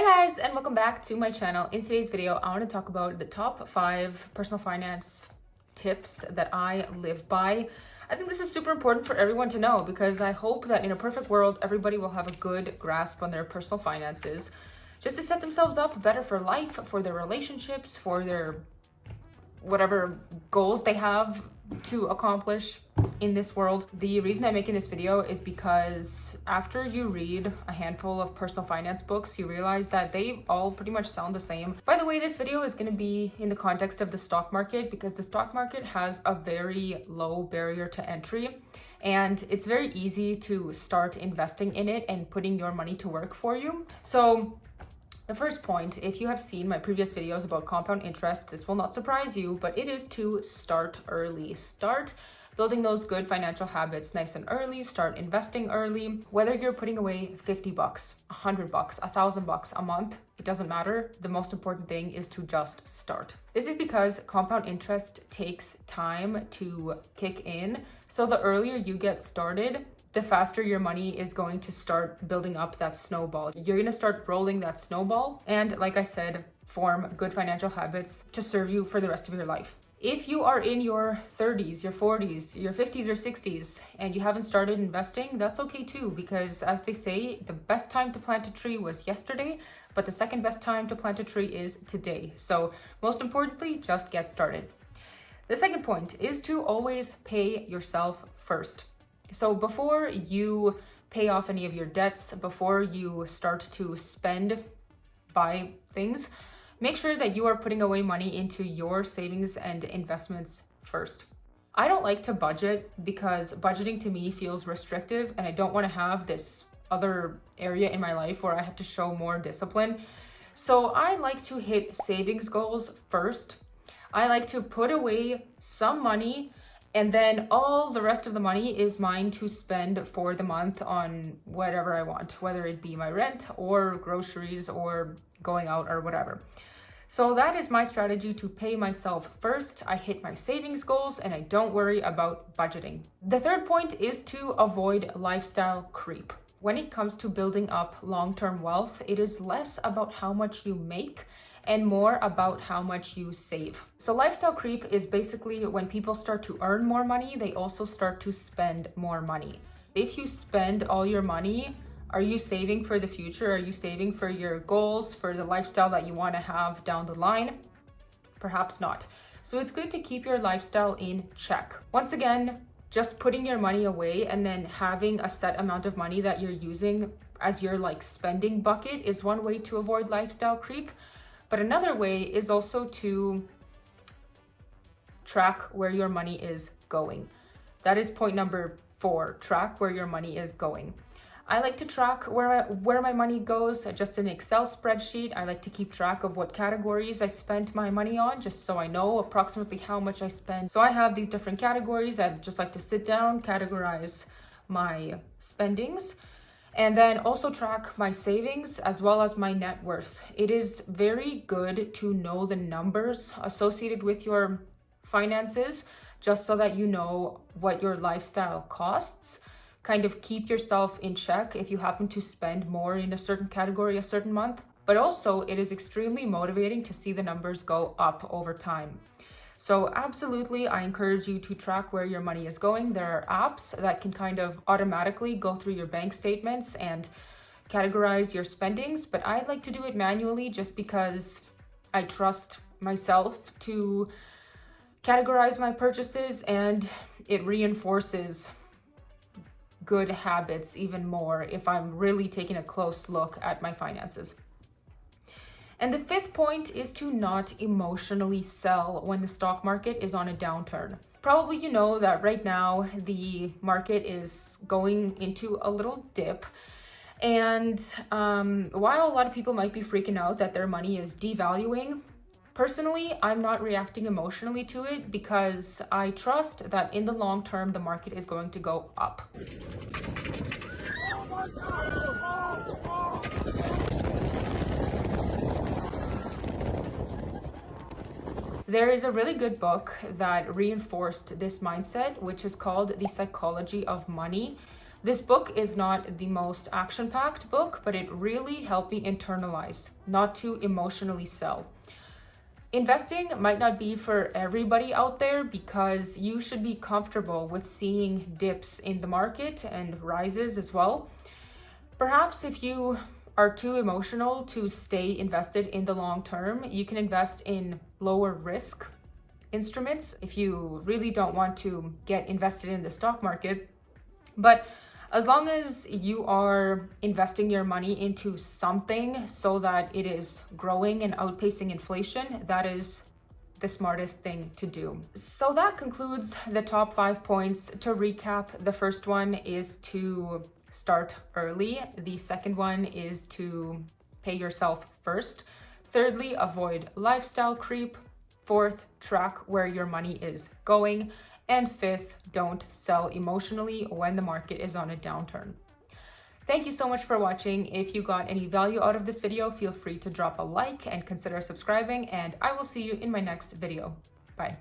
Hi guys, and welcome back to my channel. In today's video, I want to talk about the top 5 personal finance tips that I live by. I think this is super important for everyone to know because I hope that in a perfect world, everybody will have a good grasp on their personal finances just to set themselves up better for life, for their relationships, for their whatever goals they have to accomplish in this world. The reason I'm making this video is because after you read a handful of personal finance books, you realize that they all pretty much sound the same. By the way, this video is going to be in the context of the stock market because the stock market has a very low barrier to entry and it's very easy to start investing in it and putting your money to work for you. So the first point, if you have seen my previous videos about compound interest, this will not surprise you, but it is to start early. Start building those good financial habits nice and early. Start investing early. Whether you're putting away $50, $100, $1,000 a month, it doesn't matter. The most important thing is to just start. This is because compound interest takes time to kick in. So the earlier you get started, the faster your money is going to start building up that snowball. You're going to start rolling that snowball. And like I said, form good financial habits to serve you for the rest of your life. If you are in your 30s, your 40s, your 50s or 60s, and you haven't started investing, that's okay too, because as they say, the best time to plant a tree was yesterday, but the second best time to plant a tree is today. So most importantly, just get started. The second point is to always pay yourself first. So before you pay off any of your debts, before you start to buy things, make sure that you are putting away money into your savings and investments first. I don't like to budget because budgeting to me feels restrictive and I don't want to have this other area in my life where I have to show more discipline. So I like to hit savings goals first. I like to put away some money and then all the rest of the money is mine to spend for the month on whatever I want, whether it be my rent or groceries or going out or whatever. So that is my strategy to pay myself first. I hit my savings goals and I don't worry about budgeting. The third point is to avoid lifestyle creep. When it comes to building up long-term wealth, it is less about how much you make and more about how much you save. So lifestyle creep is basically when people start to earn more money, they also start to spend more money. If you spend all your money, are you saving for the future? Are you saving for your goals, for the lifestyle that you want to have down the line? Perhaps not. So it's good to keep your lifestyle in check. Once again, just putting your money away and then having a set amount of money that you're using as your spending bucket is one way to avoid lifestyle creep. But another way is also to track where your money is going. That is point number 4, track where your money is going. I like to track where my money goes, just an Excel spreadsheet. I like to keep track of what categories I spent my money on, just so I know approximately how much I spend. So I have these different categories. I just like to sit down, categorize my spendings, and then also track my savings as well as my net worth. It is very good to know the numbers associated with your finances, just so that you know what your lifestyle costs. Kind of keep yourself in check if you happen to spend more in a certain category a certain month. But also it is extremely motivating to see the numbers go up over time. So absolutely, I encourage you to track where your money is going. There are apps that can kind of automatically go through your bank statements and categorize your spendings, but I like to do it manually just because I trust myself to categorize my purchases and it reinforces good habits even more if I'm really taking a close look at my finances. And the fifth point is to not emotionally sell when the stock market is on a downturn. Probably you know that right now the market is going into a little dip. And while a lot of people might be freaking out that their money is devaluing, personally, I'm not reacting emotionally to it because I trust that in the long term, the market is going to go up. There is a really good book that reinforced this mindset, which is called The Psychology of Money This book is not the most action-packed book, but it really helped me internalize, not to emotionally sell. Investing might not be for everybody out there because you should be comfortable with seeing dips in the market and rises as well. Perhaps if you are too emotional to stay invested in the long term, you can invest in lower risk instruments if you really don't want to get invested in the stock market. But as long as you are investing your money into something so that it is growing and outpacing inflation, that is the smartest thing to do. So that concludes the top 5 points. To recap, the first one is to start early. The second one is to pay yourself first. Thirdly, avoid lifestyle creep. Fourth, track where your money is going. And fifth, don't sell emotionally when the market is on a downturn. Thank you so much for watching. If you got any value out of this video, feel free to drop a like and consider subscribing, and I will see you in my next video. Bye.